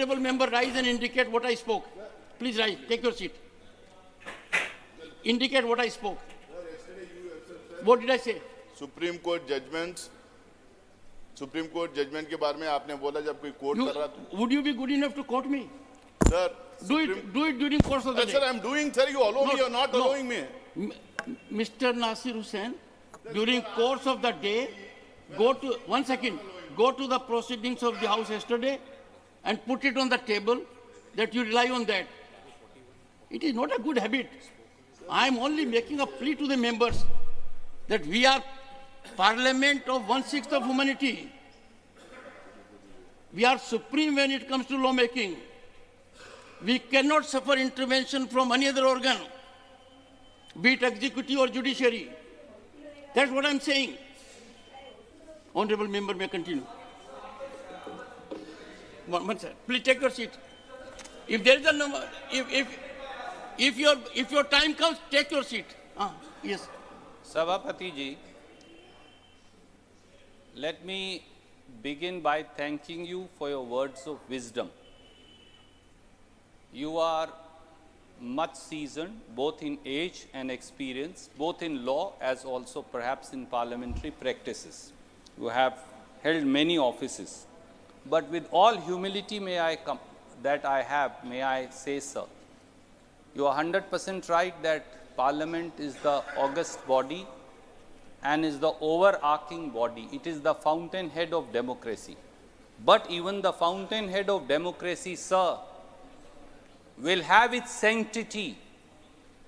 honorable member rise and indicate what I spoke. Please rise, take your seat. Indicate what I spoke. What did I say? Supreme court judgment के बारे में आपने बोला जब कोई court कर रहा था. Would you be good enough to quote me? Sir, Do it during course of the day. Sir, I'm doing, sir. You allow me or not allowing me? Mr. Nasir Hussain, during course of the day, go to the proceedings of the House yesterday and put it on the table that you rely on that. It is not a good habit. I am only making a plea to the members that we are parliament of 1/6 of humanity. We are supreme when it comes to lawmaking. We cannot suffer intervention from any other organ, be it executive or judiciary. That's what I'm saying. Honorable member may continue. One sir, please take your seat. If there is a number, if your time comes, take your seat. Yes. Sabhapati ji, let me begin by thanking you for your words of wisdom. You are much seasoned, both in age and experience, both in law as also perhaps in parliamentary practices. You have held many offices. But with all humility may I say, sir, you are 100% right that Parliament is the august body and is the overarching body. It is the fountainhead of democracy. But even the fountainhead of democracy, sir, will have its sanctity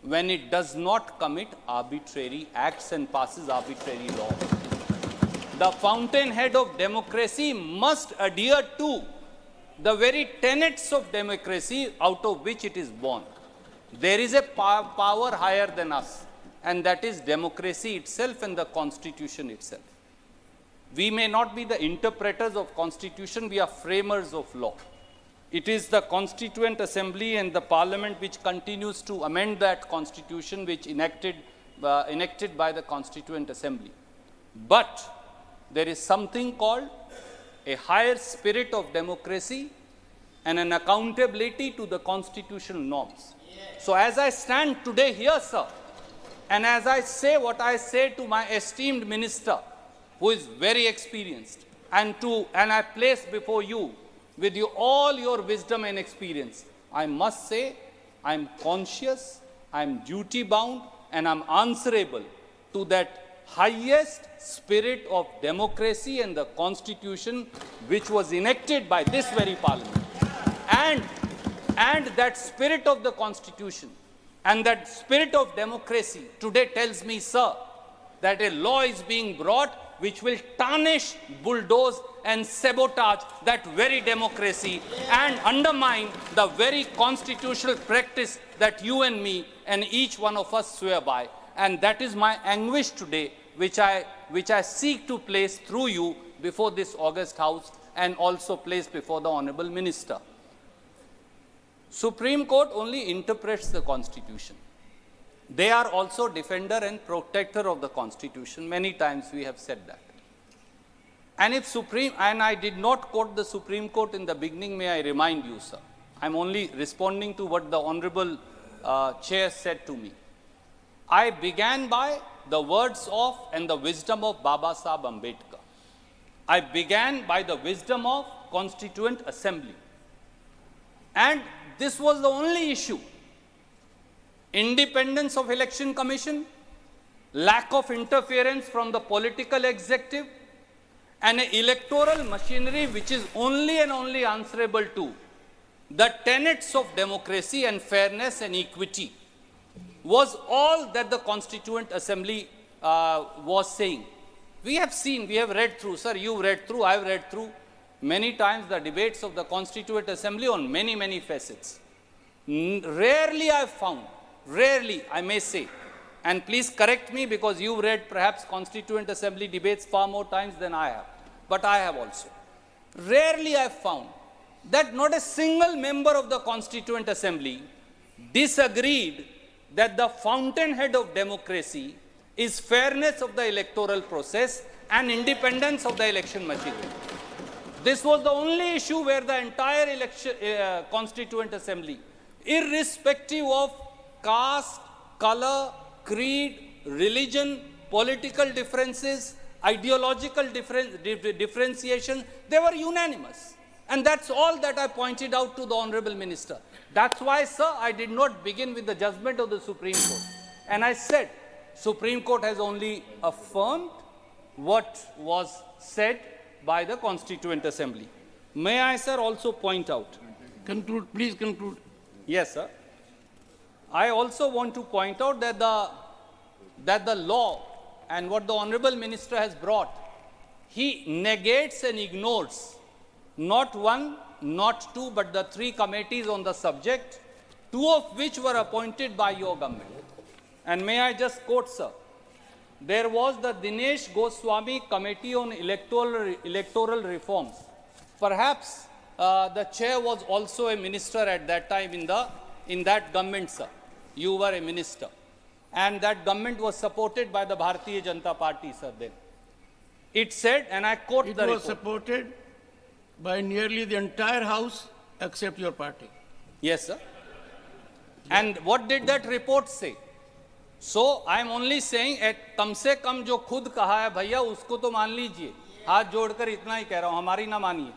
when it does not commit arbitrary acts and passes arbitrary law. The fountainhead of democracy must adhere to the very tenets of democracy out of which it is born. There is a power higher than us, and that is democracy itself and the Constitution itself. We may not be the interpreters of Constitution, we are framers of law. It is the Constituent Assembly and the Parliament which continues to amend that Constitution which enacted by the Constituent Assembly. But there is something called a higher spirit of democracy and an accountability to the constitutional norms. So as I stand today here, sir, and as I say what I say to my esteemed minister, who is very experienced, and I place before you with you all your wisdom and experience, I must say I am conscious, I am duty bound, and I am answerable to that highest spirit of democracy and the Constitution which was enacted by this very Parliament. And that spirit of the Constitution and that spirit of democracy today tells me, sir, that a law is being brought which will tarnish, bulldoze and sabotage that very democracy and undermine the very constitutional practice that you and me and each one of us swear by. And that is my anguish today, which I seek to place through you before this august House and also place before the Honourable Minister. Supreme Court only interprets the Constitution. They are also defender and protector of the Constitution. Many times we have said that. And I did not quote the Supreme Court in the beginning, may I remind you, sir. I am only responding to what the Honourable Chair said to me. I began by the words of and the wisdom of Baba Sahib Ambedkar. I began by the wisdom of Constituent Assembly. And this was the only issue. Independence of Election Commission, lack of interference from the political executive, and an electoral machinery which is only and only answerable to the tenets of democracy and fairness and equity was all that the Constituent Assembly was saying. We have seen, we have read through, sir, you read through, I have read through many times the debates of the Constituent Assembly on many facets. Rarely I have found, rarely I may say, and please correct me because you read perhaps Constituent Assembly debates far more times than I have, but I have also. Rarely I have found that not a single member of the Constituent Assembly disagreed that the fountainhead of democracy is fairness of the electoral process and independence of the election machinery. This was the only issue where the entire Constituent Assembly, irrespective of caste, color, creed, religion, political differences, ideological differentiation, they were unanimous. And that's all that I pointed out to the Honorable Minister. That's why, sir, I did not begin with the judgment of the Supreme Court. And I said, Supreme Court has only affirmed what was said by the Constituent Assembly. May I, sir, also point out? Conclude, please conclude. Yes, sir. I also want to point out that the law and what the Honorable Minister has brought, he negates and ignores not one, not two, but the 3 committees on the subject, 2 of which were appointed by your government. And may I just quote, sir? There was the Dinesh Goswami Committee on Electoral Reforms. Perhaps the chair was also a minister at that time in that government, sir. You were a minister. And that government was supported by the Bharatiya Janata Party, sir, then. It said, and I quote the report. It was supported by nearly the entire house except your party. Yes, sir. And what did that report say? So I am only saying, कम से कम जो खुद कहा है भैया उसको तो मान लीजिए, हाथ जोड़कर इतना ही कह रहा हूं, हमारी ना मानिए.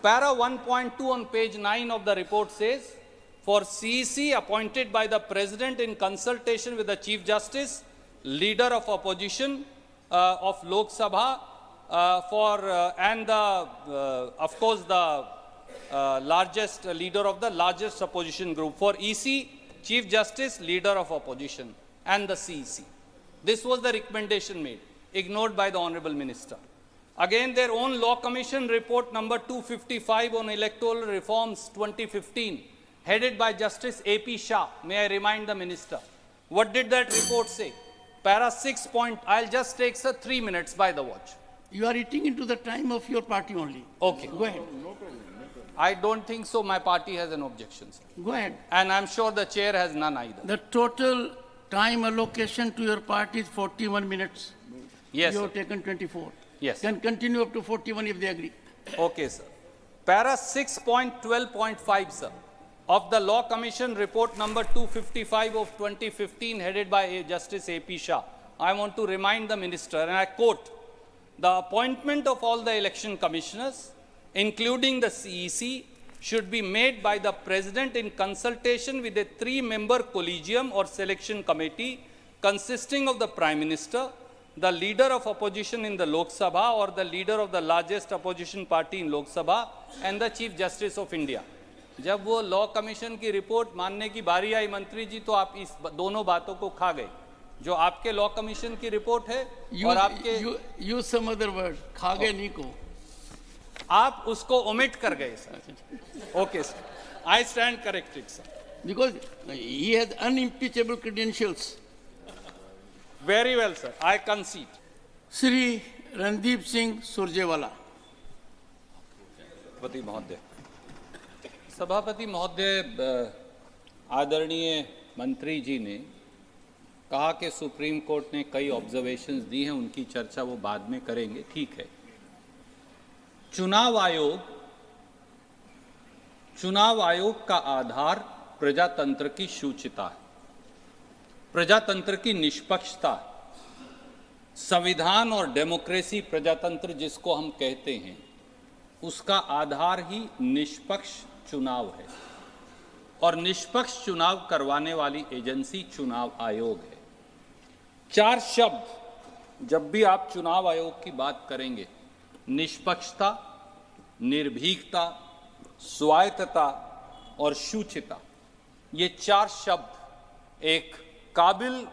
Para 1.2 on page 9 of the report says, for CEC appointed by the President in consultation with the Chief Justice, Leader of Opposition of Lok Sabha, and of course the largest leader of the largest opposition group. For EC, Chief Justice, Leader of Opposition, and the CEC. This was the recommendation made, ignored by the Honorable Minister. Again, their own Law Commission report number 255 on electoral reforms 2015, headed by Justice A.P. Shah. May I remind the Minister? What did that report say? Para 6 point, I'll just take, sir, 3 minutes by the watch. You are eating into the time of your party only. Okay. Go ahead. I don't think so. My party has an objection, sir. Go ahead. And I'm sure the chair has none either. The total time allocation to your party is 41 minutes. Yes, You sir. have taken 24. Yes. Can continue up to 41 if they agree. Okay, sir. Para 6.12.5, sir, of the Law Commission report number 255 of 2015, headed by Justice A.P. Shah. I want to remind the Minister, and I quote, the appointment of all the election commissioners, including the CEC, should be made by the President in consultation with a 3-member collegium or selection committee consisting of the Prime Minister, the Leader of Opposition in the Lok Sabha or the Leader of the largest opposition party in Lok Sabha, and the Chief Justice of India. जब वो law commission की report मानने की बारी आई मंत्री जी, तो आप इस दोनों बातों को खा गए. जो आपके लॉ कमीशन की रिपोर्ट है और आपके use some other word. खा गए नहीं को. आप उसको ओमिट कर गए, sir. Okay sir, I stand corrected, sir. Because he has unimpeachable credentials. Very well, sir. I concede. Shri Randeep Singh Surjewala. सभापति महोदय, सभापति महोदय, आदरणीय मंत्री जी ने कहा कि सुप्रीम कोर्ट ने कई ऑब्जर्वेशंस दी हैं, उनकी चर्चा वो बाद में करेंगे. ठीक है. चुनाव आयोग का आधार प्रजातंत्र की शुचिता है, प्रजातंत्र की निष्पक्षता, संविधान और डेमोक्रेसी प्रजातंत्र जिसको हम कहते हैं, उसका आधार ही निष्पक्ष चुनाव है. और निष्पक्ष चुनाव करवाने वाली एजेंसी चुनाव आयोग है. 4 शब्द जब भी आप चुनाव आयोग की बात करेंगे, निष्पक्षता, निर्भीकता, स्वायत्तता और शुचिता, ये 4 शब्द एक काबिल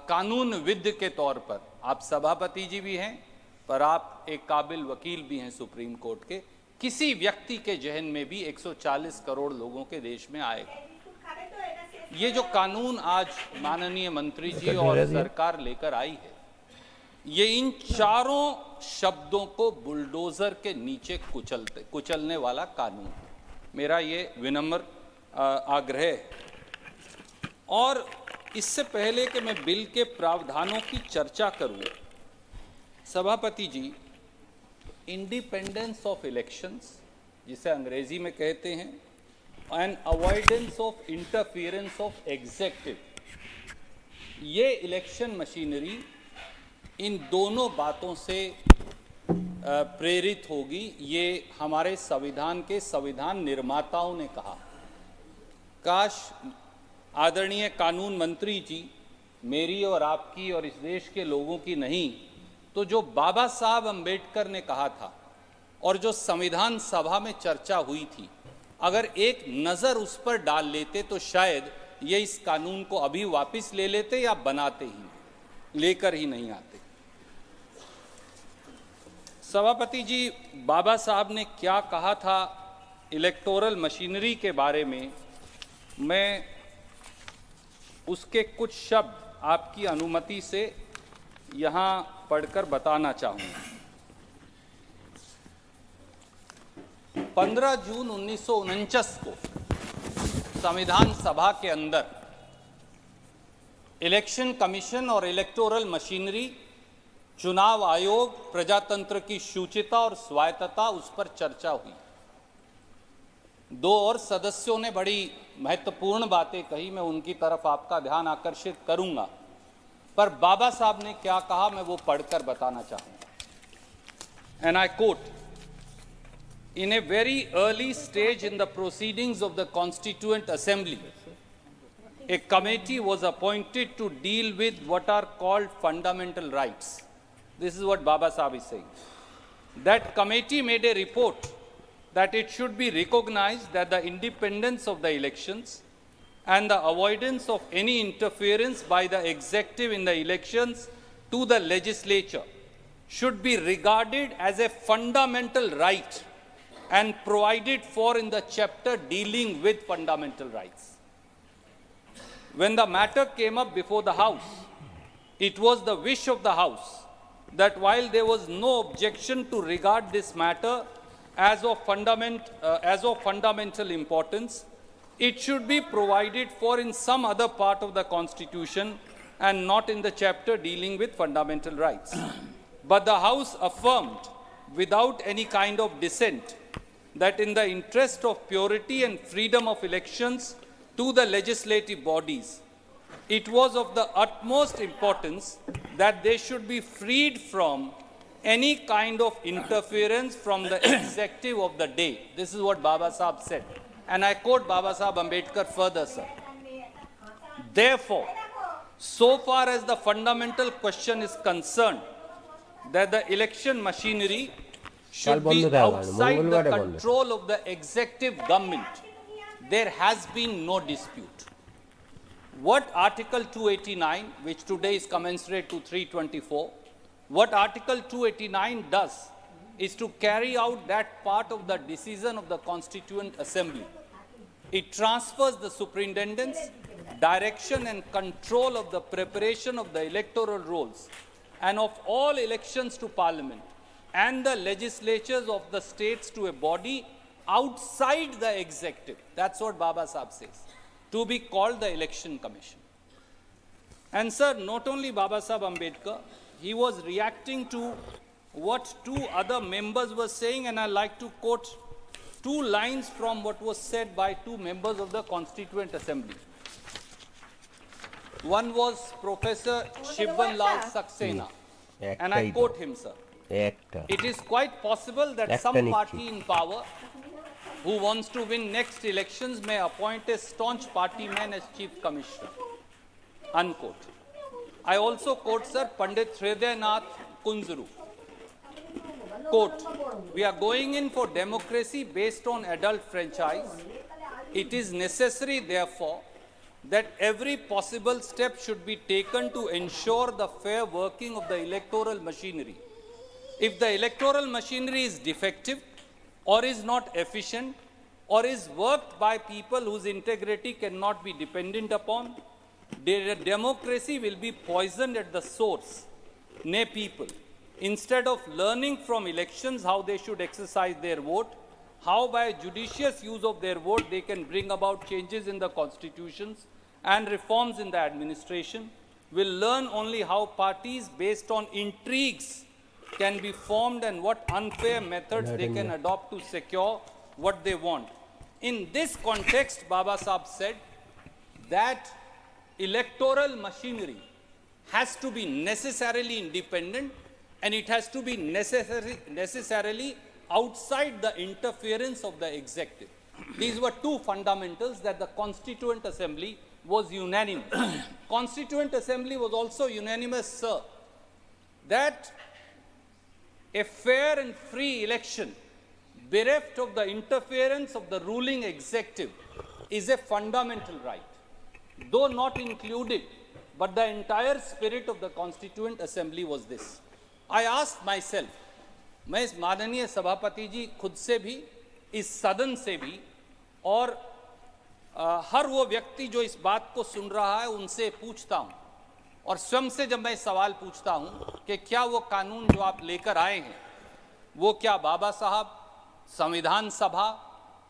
कानूनविद के तौर पर, आप सभापति जी भी हैं पर आप एक काबिल वकील भी हैं सुप्रीम कोर्ट के, किसी व्यक्ति के जहन में भी 140 करोड़ लोगों के देश में आएगा. ये जो कानून आज माननीय मंत्री जी और सरकार लेकर आई है, ये इन चारों शब्दों को बुलडोजर के नीचे कुचलने वाला कानून है. मेरा ये विनम्र आग्रह है. और इससे पहले कि मैं बिल के प्रावधानों की चर्चा करूं, सभापति जी, independence of elections, जिसे अंग्रेजी में कहते हैं, and avoidance of interference of executive, ये इलेक्शन मशीनरी इन दोनों बातों से प्रेरित होगी। ये हमारे संविधान के संविधान निर्माताओं ने कहा। काश आदरणीय कानून मंत्री जी, मेरी और आपकी और इस देश के लोगों की नहीं, तो जो बाबा साहब अंबेडकर ने कहा था और जो संविधान सभा में चर्चा हुई थी, अगर एक नज़र उस पर डाल लेते तो शायद ये इस कानून को अभी वापस ले लेते या बनाते ही, लेकर ही नहीं आते। सभापति जी, बाबा साहब ने क्या कहा था इलेक्टोरल मशीनरी के बारे में, मैं उसके कुछ शब्द आपकी अनुमति से यहाँ पढ़कर बताना चाहूँगा। 15 जून 1949 को संविधान सभा के अंदर इलेक्शन कमीशन और इलेक्टोरल मशीनरी, चुनाव आयोग, प्रजातंत्र की शुचिता और स्वायत्तता, उस पर चर्चा हुई। दो और सदस्यों ने बड़ी महत्वपूर्ण बातें कही, मैं उनकी तरफ आपका ध्यान आकर्षित करूंगा, पर बाबा साहब ने क्या कहा मैं वो पढ़कर बताना चाहूंगा। And I quote, in a very early stage in the proceedings of the constituent assembly, a committee was appointed to deal with what are called fundamental rights. This is what Baba Sahib is saying. That committee made a report that it should be recognized that the independence of the elections and the avoidance of any interference by the executive in the elections to the legislature should be regarded as a fundamental right and provided for in the chapter dealing with fundamental rights. When the matter came up before the House, it was the wish of the House that while there was no objection to regard this matter as of fundamental importance, it should be provided for in some other part of the Constitution and not in the chapter dealing with fundamental rights. But the House affirmed without any kind of dissent that in the interest of purity and freedom of elections to the legislative bodies, it was of the utmost importance that they should be freed from any kind of interference from the executive of the day. This is what Baba Sahib said. And I quote Baba Sahib Ambedkar further, sir. Therefore, so far as the fundamental question is concerned, that the election machinery should be outside the control of the executive government, there has been no dispute. What Article 289, which today is commensurate to 324, what Article 289 does is to carry out that part of the decision of the Constituent Assembly. It transfers the superintendence, direction and control of the preparation of the electoral rolls and of all elections to Parliament and the legislatures of the states to a body outside the executive. That's what Baba Sahib says, to be called the Election Commission. And sir, not only Baba Sahib Ambedkar, he was reacting to what two other members were saying, and I like to quote two lines from what was said by two members of the Constituent Assembly. One was Professor Shivban Lal Saxena, and I quote him, sir. It is quite possible that some party in power who wants to win next elections may appoint a staunch party man as chief commissioner. Unquote. I also quote, sir, Pandit Hridaynath Kunzuru. Quote, we are going in for democracy based on adult franchise. It is necessary, therefore, that every possible step should be taken to ensure the fair working of the electoral machinery. If the electoral machinery is defective or is not efficient or is worked by people whose integrity cannot be dependent upon, the democracy will be poisoned at the source, nay people. Instead of learning from elections how they should exercise their vote, how by judicious use of their vote they can bring about changes in the constitutions and reforms in the administration, will learn only how parties based on intrigues can be formed and what unfair methods they can adopt to secure what they want. In this context, Baba Sahib said that electoral machinery has to be necessarily independent and it has to be necessarily outside the interference of the executive. These were two fundamentals that the Constituent Assembly was unanimous. Constituent Assembly was also unanimous, sir, that a fair and free election bereft of the interference of the ruling executive is a fundamental right, though not included, but the entire spirit of the Constituent Assembly was this. I asked myself, मैं इस माननीय सभापति जी खुद से भी, इस सदन से भी और हर वो व्यक्ति जो इस बात को सुन रहा है उनसे पूछता हूँ और स्वयं से जब मैं सवाल पूछता हूँ कि क्या वो कानून जो आप लेकर आए हैं वो क्या बाबा साहब, संविधान सभा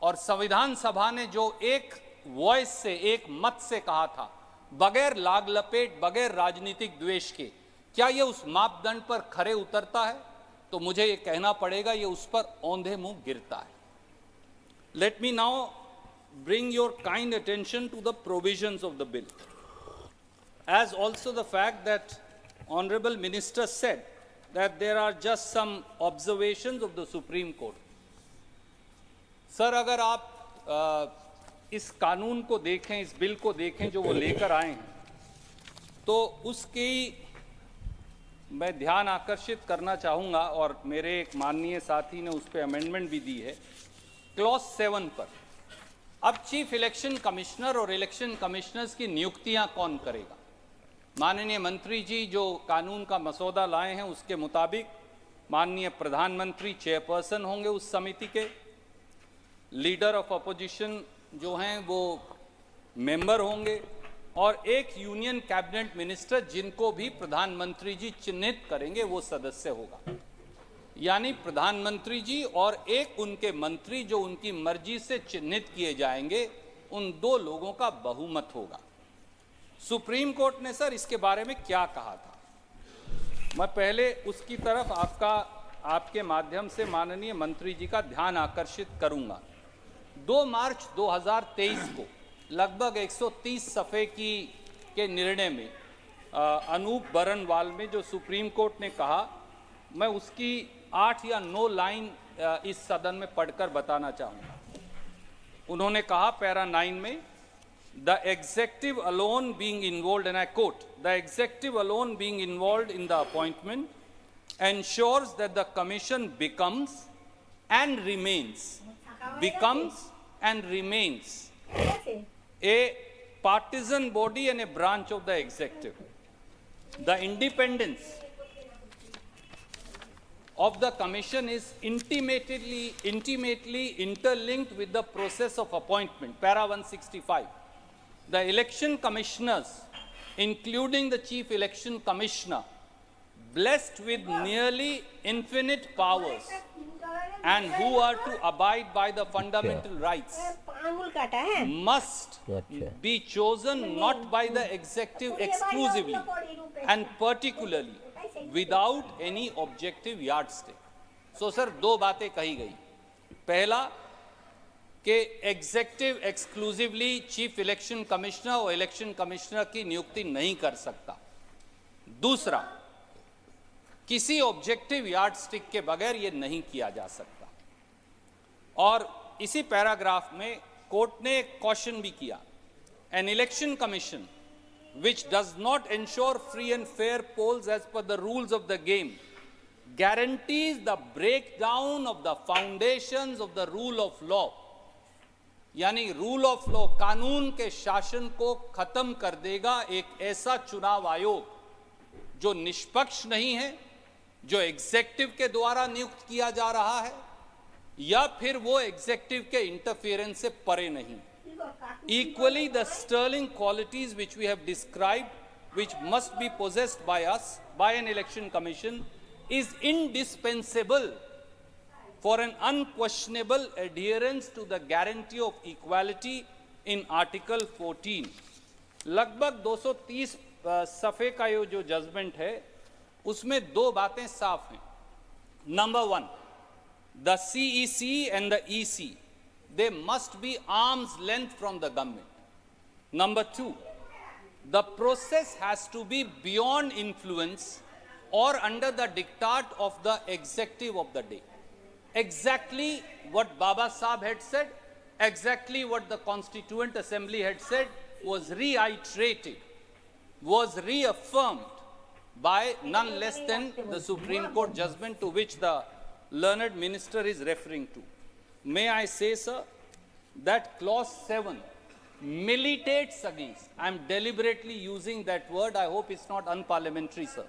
और संविधान सभा ने जो एक वॉइस से, एक मत से कहा था, बगैर लाग लपेट, बगैर राजनीतिक द्वेष के, क्या ये उस मापदंड पर खरे उतरता है? तो मुझे ये कहना पड़ेगा ये उस पर औंधे मुंह गिरता है. Let me now bring your kind attention to the provisions of the bill, as also the fact that Honorable Minister said that there are just some observations of the Supreme Court. Sir, अगर आप इस कानून को देखें, इस bill को देखें जो वो लेकर आए हैं, तो उसकी मैं ध्यान आकर्षित करना चाहूँगा और मेरे एक माननीय साथी ने उस पर अमेंडमेंट भी दी है, क्लॉज 7 पर. अब चीफ इलेक्शन कमिश्नर और इलेक्शन कमिश्नर्स की नियुक्तियां कौन करेगा? माननीय मंत्री जी जो कानून का मसौदा लाए हैं उसके मुताबिक माननीय प्रधानमंत्री चेयरपर्सन होंगे उस समिति के, लीडर ऑफ अपोजिशन जो हैं वो मेंबर होंगे और एक यूनियन कैबिनेट मिनिस्टर जिनको भी प्रधानमंत्री जी चिन्हित करेंगे वो सदस्य होगा. यानी प्रधानमंत्री जी और एक उनके मंत्री जो उनकी मर्जी से चिन्हित किए जाएंगे, उन दो लोगों का बहुमत होगा. सुप्रीम कोर्ट ने सर इसके बारे में क्या कहा था, मैं पहले उसकी तरफ आपके माध्यम से माननीय मंत्री जी का ध्यान आकर्षित करूंगा. 2 मार्च 2023 को लगभग 130 सफ़े के निर्णय में अनूप बरनवाल में जो सुप्रीम कोर्ट ने कहा, मैं उसकी 8 या 9 लाइन इस सदन में पढ़कर बताना चाहूँगा. उन्होंने कहा पैरा 9 में, the adjective alone being involved, and I quote, the adjective alone being involved in the appointment ensures that the commission becomes and remains a partisan body and a branch of the executive. The independence of the commission is intimately interlinked with the process of appointment. Para 165. The election commissioners, including the chief election commissioner, blessed with nearly infinite powers and who are to abide by the fundamental rights, must be chosen not by the executive exclusively and particularly without any objective yardstick. So sir, 2 बातें कही गई. पहला कि executive exclusively chief election commissioner और election commissioner की नियुक्ति नहीं कर सकता. दूसरा, किसी ऑब्जेक्टिव यार्डस्टिक के बगैर ये नहीं किया जा सकता. और इसी पैराग्राफ में कोर्ट ने एक कॉशन भी किया, an election commission which does not ensure free and fair polls as per the rules of the game guarantees the breakdown of the foundations of the rule of law. यानी rule of law, कानून के शासन को खत्म कर देगा एक ऐसा चुनाव आयोग जो निष्पक्ष नहीं है, जो एग्जेक्टिव के द्वारा नियुक्त किया जा रहा है या फिर वो एग्जेक्टिव के इंटरफेरेंस से परे नहीं. Equally, the sterling qualities which we have described, which must be possessed by us, by an election commission, is indispensable for an unquestionable adherence to the guarantee of equality in Article 14. लगभग 230 सफ़े का ये जो judgement है उसमें 2 बातें साफ हैं. Number one, the CEC and the EC, they must be arm's length from the government. Number two, the process has to be beyond influence or under the diktat of the executive of the day. Exactly what Baba Sahib had said, exactly what the Constituent Assembly had said was reiterated, was reaffirmed by none less than the Supreme Court judgment to which the learned minister is referring to. May I say, sir, that clause 7 militates against, I am deliberately using that word, I hope it's not unparliamentary, sir.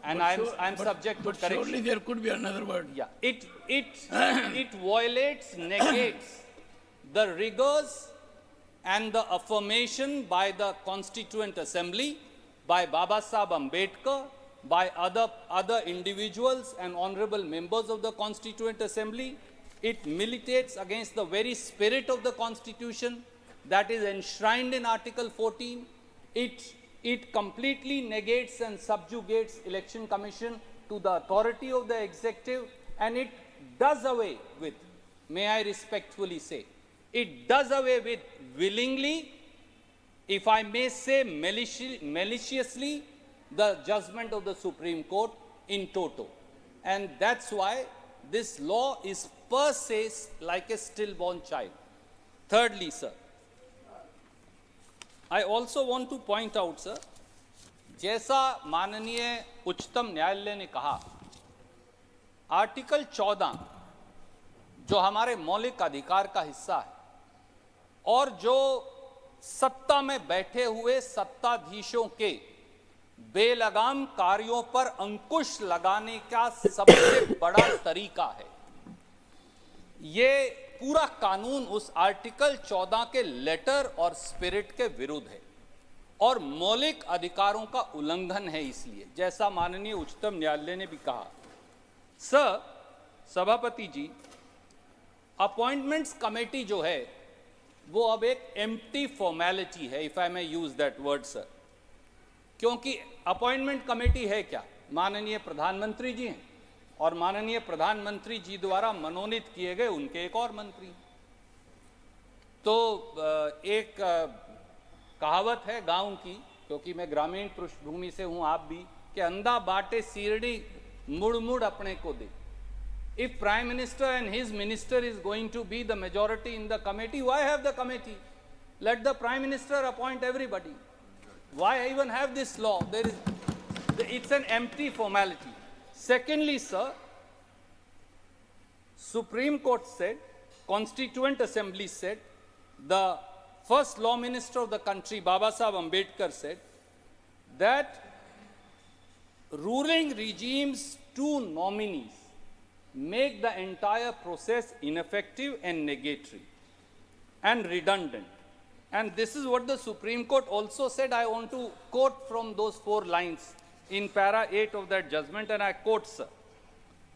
And I am subject to correction. Surely there could be another word. Yeah, it violates, negates the rigors and the affirmation by the Constituent Assembly, by Baba Sahib Ambedkar, by other individuals and honorable members of the Constituent Assembly. It militates against the very spirit of the Constitution that is enshrined in Article 14. It completely negates and subjugates Election Commission to the authority of the executive, and it does away with, may I respectfully say, it does away with willingly, if I may say maliciously, the judgment of the Supreme Court in toto. And that's why this law is per se like a stillborn child. Thirdly, sir, I also want to point out, sir, जैसा माननीय उच्चतम न्यायालय ने कहा, article 14 जो हमारे मौलिक अधिकार का हिस्सा है और जो सत्ता में बैठे हुए सत्ताधीशों के बेलगाम कार्यों पर अंकुश लगाने का सबसे बड़ा तरीका है, ये पूरा कानून उस आर्टिकल 14 के लेटर और स्पिरिट के विरुद्ध है और मौलिक अधिकारों का उल्लंघन है। इसलिए जैसा माननीय उच्चतम न्यायालय ने भी कहा, सर सभापति जी, अपॉइंटमेंट्स कमेटी जो है वो अब एक एम्प्टी फॉर्मेलिटी है, if I may use that word sir, क्योंकि अपॉइंटमेंट कमेटी है क्या? माननीय प्रधानमंत्री जी हैं और माननीय प्रधानमंत्री जी द्वारा मनोनीत किए गए उनके एक और मंत्री। तो एक कहावत है गांव की, क्योंकि मैं ग्रामीण पृष्ठभूमि से हूं, आप भी, कि अंधा बाटे सीरड़ी मुड़ मुड़ अपने को दे। If Prime Minister and his minister is going to be the majority in the committee, why have the committee? Let the Prime Minister appoint everybody. Why even have this law? It's an empty formality. Secondly, sir, Supreme Court said, Constituent Assembly said, the first law minister of the country, Baba Sahib Ambedkar, said that ruling regimes' two nominees make the entire process ineffective and negatory and redundant. And this is what the Supreme Court also said. I want to quote from those 4 lines in para 8 of that judgment, and I quote, sir,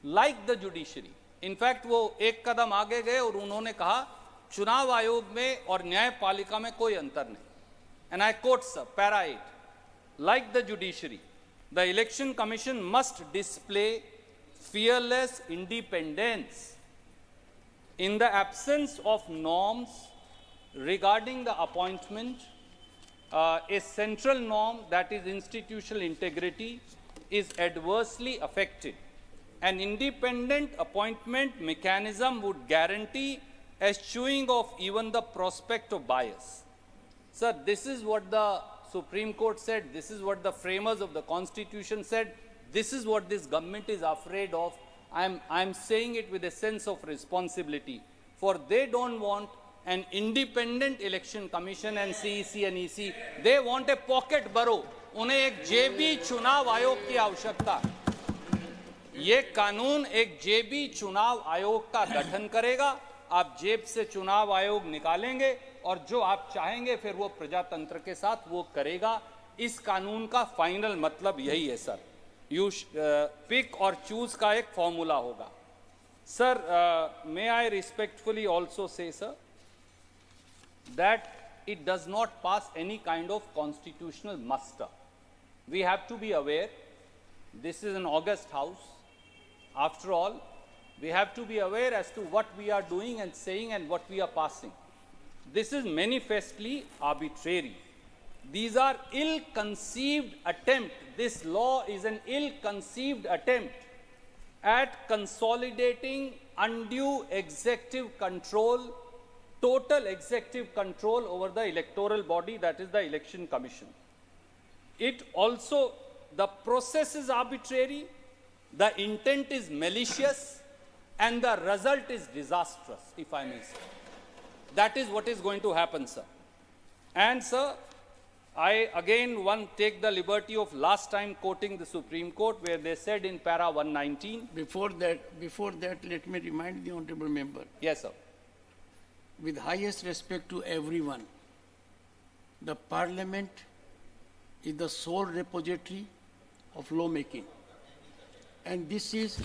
like the judiciary. In fact, वो एक कदम आगे गए और उन्होंने कहा चुनाव आयोग में और न्यायपालिका में कोई अंतर नहीं. And I quote, sir, para 8, like the judiciary, the Election Commission must display fearless independence in the absence of norms regarding the appointment. A central norm, that is institutional integrity, is adversely affected. An independent appointment mechanism would guarantee eschewing of even the prospect of bias. Sir, this is what the Supreme Court said, this is what the framers of the Constitution said, this is what this government is afraid of. I'm saying it with a sense of responsibility, for they don't want an independent election commission and CEC and EC. They want a pocket borough. उन्हें एक जेबी चुनाव आयोग की आवश्यकता है. ये कानून एक जेबी चुनाव आयोग का गठन करेगा. आप जेब से चुनाव आयोग निकालेंगे और जो आप चाहेंगे फिर वो प्रजातंत्र के साथ वो करेगा. इस कानून का फाइनल मतलब यही है सर. यू पिक और चूज का एक फॉर्मूला होगा. Sir, may I respectfully also say, sir, that it does not pass any kind of constitutional muster. We have to be aware, this is an august house. After all, we have to be aware as to what we are doing and saying and what we are passing. This is manifestly arbitrary. These are ill-conceived attempt. This law is an ill-conceived attempt at consolidating undue executive control, total executive control over the electoral body, that is the Election Commission. It also, the process is arbitrary, the intent is malicious, and the result is disastrous, if I may say. That is what is going to happen, sir. And, sir, I again take the liberty of last time quoting the Supreme Court, where they said in para 119. Before that, let me remind the honorable member. Yes, sir. With highest respect to everyone, the Parliament is the sole repository of lawmaking. And this is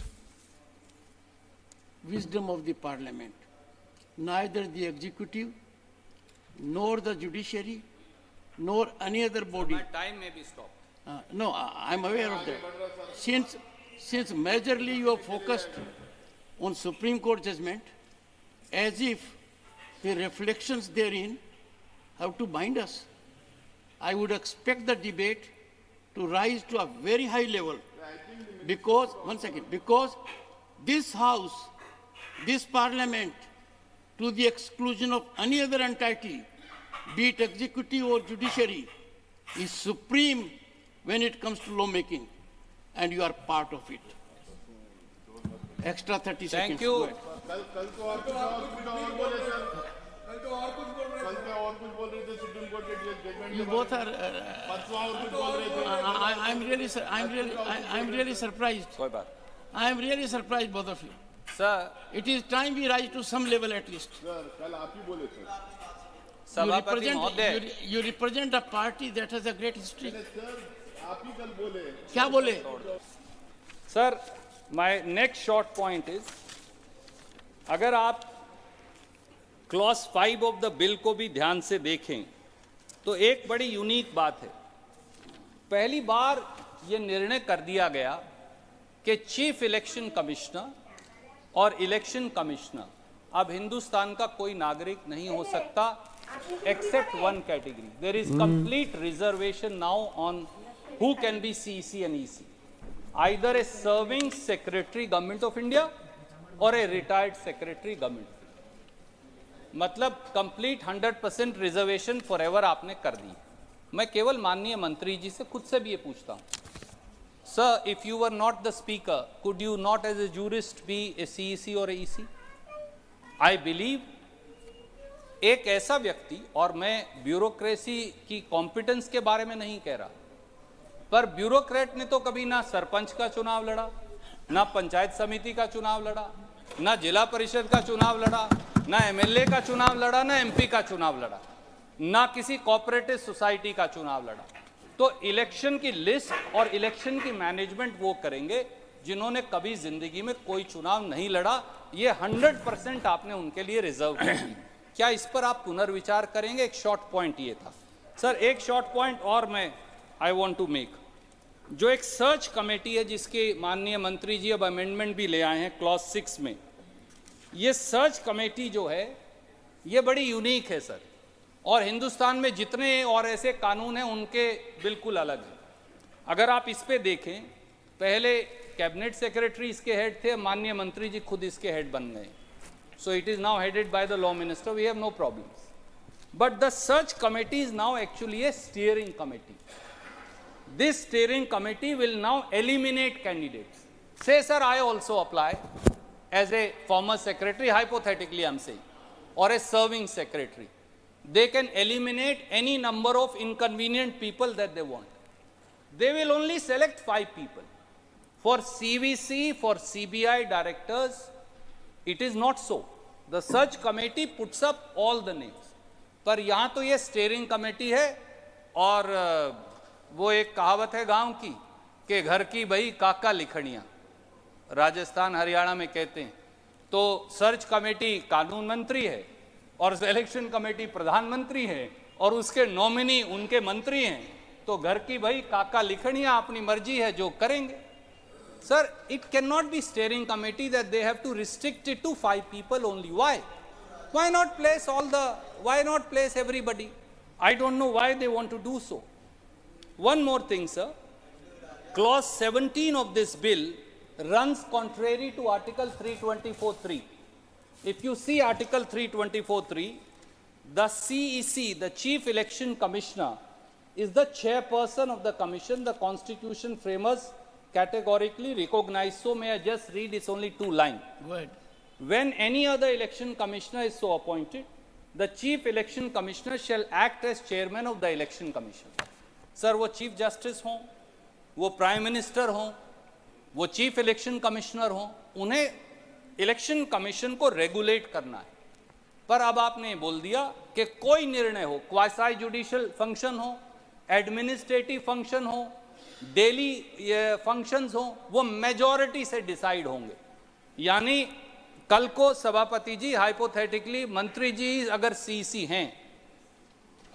wisdom of the Parliament. Neither the executive, nor the judiciary, nor any other body. My time may be stopped. No, I'm aware of that. Since majorly you are focused on Supreme Court judgment, as if the reflections therein have to bind us, I would expect the debate to rise to a very high level. Because, because this House, this Parliament, to the exclusion of any other entity, be it executive or judiciary, is supreme when it comes to lawmaking, and you are part of it. Extra 30 seconds. Thank you. कल तो और कुछ बोले sir, कल तो और कुछ बोल रहे थे सुप्रीम कोर्ट के जजमेंट You both are. परसों और कुछ बोल रहे थे. I'm really surprised. कोई बात. I am really surprised, both of you. Sir, It is time we rise to some level at least. Sir कल आप ही बोले थे. सभापति महोदय, You represent a party that has a great history. Sir आप ही कल बोले. क्या बोले? sir, my next short point is, अगर आप क्लॉज 5 ऑफ द बिल को भी ध्यान से देखें तो एक बड़ी यूनिक बात है. पहली बार ये निर्णय कर दिया गया कि चीफ इलेक्शन कमिश्नर और इलेक्शन कमिश्नर अब हिंदुस्तान का कोई नागरिक नहीं हो सकता except one category. There is complete reservation now on who can be CEC and EC. Either a serving secretary government of India or a retired secretary government. मतलब complete 100% reservation forever आपने कर दी. मैं केवल माननीय मंत्री जी से खुद से भी ये पूछता हूँ. Sir, if you were not the speaker, could you not as a jurist be a CEC or a EC? I believe एक ऐसा व्यक्ति, और मैं ब्यूरोक्रेसी की कॉम्पिटेंस के बारे में नहीं कह रहा, पर ब्यूरोक्रेट ने तो कभी ना सरपंच का चुनाव लड़ा, ना पंचायत समिति का चुनाव लड़ा, ना जिला परिषद का चुनाव लड़ा, ना एमएलए का चुनाव लड़ा, ना एमपी का चुनाव लड़ा, ना किसी कोऑपरेटिव सोसाइटी का चुनाव लड़ा. तो इलेक्शन की लिस्ट और इलेक्शन की मैनेजमेंट वो करेंगे जिन्होंने कभी जिंदगी में कोई चुनाव नहीं लड़ा. ये 100% आपने उनके लिए रिजर्व कर दी. क्या इस पर आप पुनर्विचार करेंगे? एक शॉर्ट पॉइंट ये था. सर, एक शॉर्ट पॉइंट और मैं आई वांट टू मेक. जो एक सर्च कमेटी है जिसके माननीय मंत्री जी अब अमेंडमेंट भी ले आए हैं क्लॉज 6 में, ये सर्च कमेटी जो है ये बड़ी यूनिक है सर. और हिंदुस्तान में जितने और ऐसे कानून हैं उनके बिल्कुल अलग है. अगर आप इस पे देखें, पहले कैबिनेट सेक्रेटरी इसके हेड थे, माननीय मंत्री जी खुद इसके हेड बन गए. So it is now headed by the law minister. We have no problems. But the search committee is now actually a steering committee. This steering committee will now eliminate candidates. Say, sir, I also apply as a former secretary, hypothetically I'm saying, or a serving secretary. They can eliminate any number of inconvenient people that they want. They will only select 5 people. For CVC, for CBI directors, it is not so. The search committee puts up all the names. पर यहाँ तो ये steering committee है, और वो एक कहावत है गांव की कि घर की भाई काका लिखड़ियाँ, राजस्थान हरियाणा में कहते हैं. तो सर्च कमेटी कानून मंत्री है और इलेक्शन कमेटी प्रधानमंत्री है और उसके नॉमिनी उनके मंत्री हैं. तो घर की भाई काका लिखड़ियाँ, अपनी मर्जी है जो करेंगे. Sir, it cannot be steering committee that they have to restrict it to 5 people only. Why? Why not place everybody? I don't know why they want to do so. One more thing, sir. Clause 17 of this bill runs contrary to Article 324(3). If you see Article 324(3), the CEC, the Chief Election Commissioner, is the chairperson of the commission. The Constitution framers categorically recognize. So may I just read, it's only 2 lines. Go ahead. When any other election commissioner is so appointed, the Chief Election Commissioner shall act as chairman of the election commission. Sir, वो Chief Justice हों, वो Prime Minister हों, वो Chief Election Commissioner हों, उन्हें election commission को regulate करना है। पर अब आपने बोल दिया कि कोई निर्णय हो, क्वासी जुडिशियल फंक्शन हो, एडमिनिस्ट्रेटिव फंक्शन हो, डेली फंक्शंस हो, वो मेजॉरिटी से डिसाइड होंगे। यानी कल को सभापति जी हाइपोथेटिकली मंत्री जी अगर सीसी हैं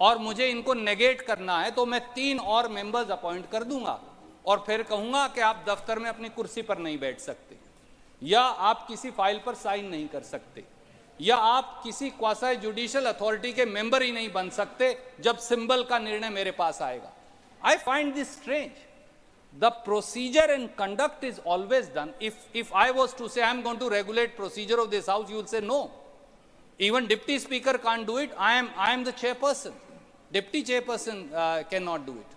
और मुझे इनको नेगेट करना है तो मैं 3 और मेंबर्स अपॉइंट कर दूंगा और फिर कहूंगा कि आप दफ्तर में अपनी कुर्सी पर नहीं बैठ सकते, या आप किसी फाइल पर साइन नहीं कर सकते, या आप किसी क्वासी जुडिशियल अथॉरिटी के मेंबर ही नहीं बन सकते जब सिंबल का निर्णय मेरे पास आएगा। I find this strange. The procedure and conduct is always done. If I was to say I am going to regulate procedure of this house, you will say no. Even deputy speaker can't do it. I am the chairperson. Deputy chairperson cannot do it.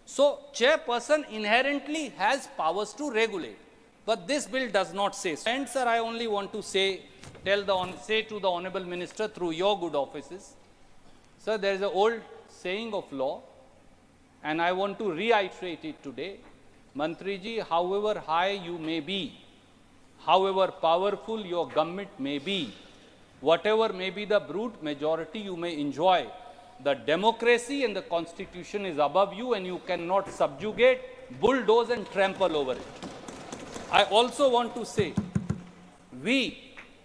So chairperson inherently has powers to regulate. But this bill does not say so. And sir, I only want to say to the Honorable Minister through your good offices, sir, there is an old saying of law, and I want to reiterate it today. Mantri ji, however high you may be, however powerful your government may be, whatever may be the brute majority you may enjoy, the democracy and the constitution is above you and you cannot subjugate, bulldoze and trample over it. I also want to say, we,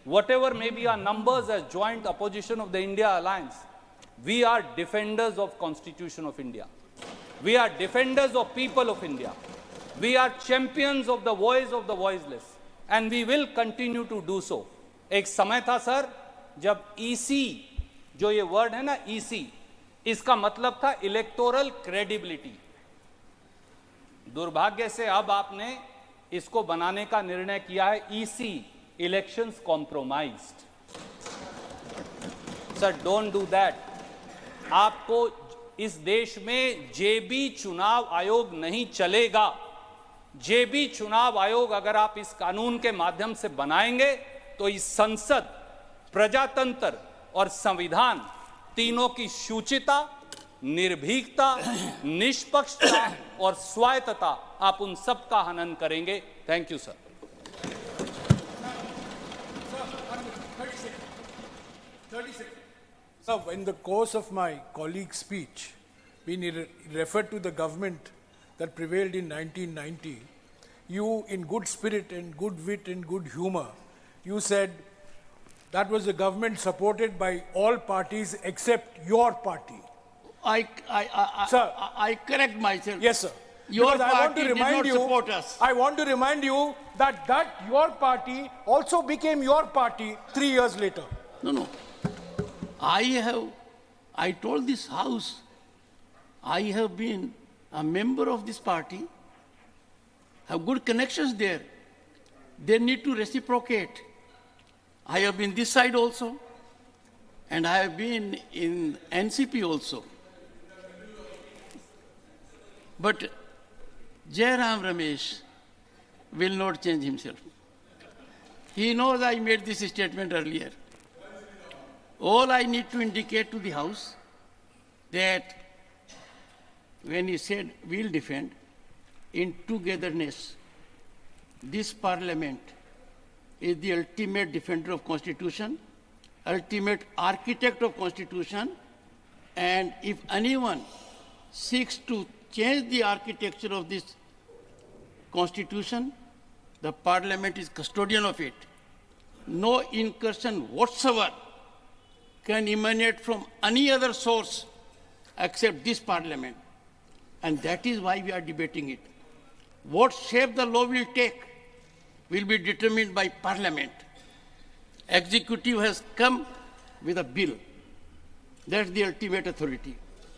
whatever may be our numbers as joint opposition of the India Alliance, we are defenders of Constitution of India. We are defenders of people of India. We are champions of the voice of the voiceless, and we will continue to do so. एक समय था sir जब EC, जो ये word है ना EC, इसका मतलब था इलेक्टोरल क्रेडिबिलिटी। दुर्भाग्य से अब आपने इसको बनाने का निर्णय किया है EC, elections compromised. Sir, don't do that. आपको इस देश में जेबी चुनाव आयोग नहीं चलेगा। जेबी चुनाव आयोग अगर आप इस कानून के माध्यम से बनाएंगे तो इस संसद, प्रजातंत्र और संविधान तीनों की शुचिता, निर्भीकता, निष्पक्षता और स्वायत्तता, आप उन सब का हनन करेंगे। Thank you sir. So, in the course of my colleague's speech, when he referred to the government that prevailed in 1990, you, in good spirit and good wit and good humor, you said that was a government supported by all parties except your party. Sir. I correct myself. Yes, sir. Your Because party did not support us. I want to remind you that your party also became your party 3 years later. No. I told this house, I have been a member of this party, have good connections there. They need to reciprocate. I have been this side also, and I have been in NCP also. But Jairam Ramesh will not change himself. He knows I made this statement earlier. All I need to indicate to the House that when he said we'll defend in togetherness, this Parliament is the ultimate defender of Constitution, ultimate architect of Constitution, and if anyone seeks to change the architecture of this Constitution, the Parliament is custodian of it. No incursion whatsoever can emanate from any other source except this Parliament. And that is why we are debating it. What shape the law will take will be determined by Parliament. Executive has come with a bill. That's the ultimate authority.